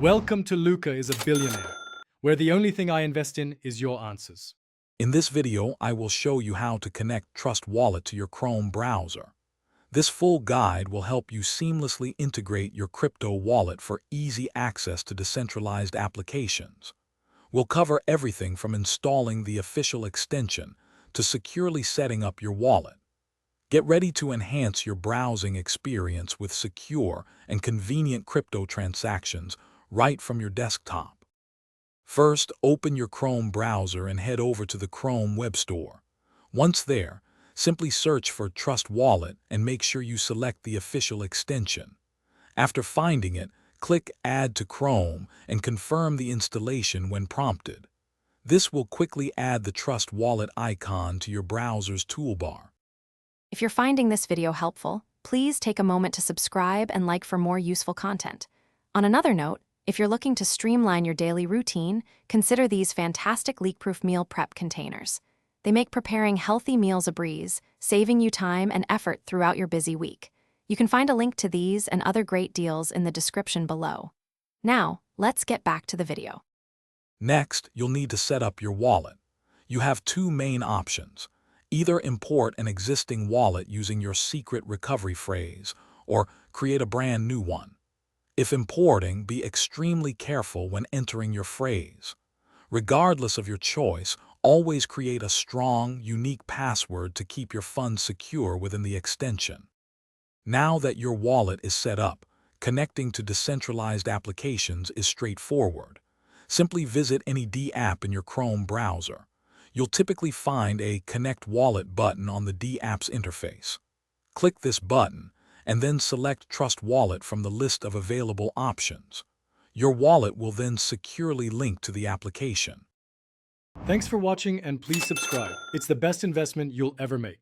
Welcome to Luca is a Billionaire, where the only thing I invest in is your answers. In this video, I will show you how to connect Trust Wallet to your Chrome browser. This full guide will help you seamlessly integrate your crypto wallet for easy access to decentralized applications. We'll cover everything from installing the official extension to securely setting up your wallet. Get ready to enhance your browsing experience with secure and convenient crypto transactions right from your desktop. First, open your Chrome browser and head over to the Chrome Web Store. Once there, simply search for Trust Wallet and make sure you select the official extension. After finding it, click Add to Chrome and confirm the installation when prompted. This will quickly add the Trust Wallet icon to your browser's toolbar. If you're finding this video helpful, please take a moment to subscribe and like for more useful content. On another note, if you're looking to streamline your daily routine, consider these fantastic leak-proof meal prep containers. They make preparing healthy meals a breeze, saving you time and effort throughout your busy week. You can find a link to these and other great deals in the description below. Now, let's get back to the video. Next, you'll need to set up your wallet. You have two main options. Either import an existing wallet using your secret recovery phrase, or create a brand new one. If importing, be extremely careful when entering your phrase. Regardless of your choice, always create a strong, unique password to keep your funds secure within the extension. Now that your wallet is set up, connecting to decentralized applications is straightforward. Simply visit any D app in your Chrome browser. You'll typically find a Connect Wallet button on the D app's interface. Click this button, and then select Trust Wallet from the list of available options. Your wallet will then securely link to the application. Thanks for watching and please subscribe. It's the best investment you'll ever make.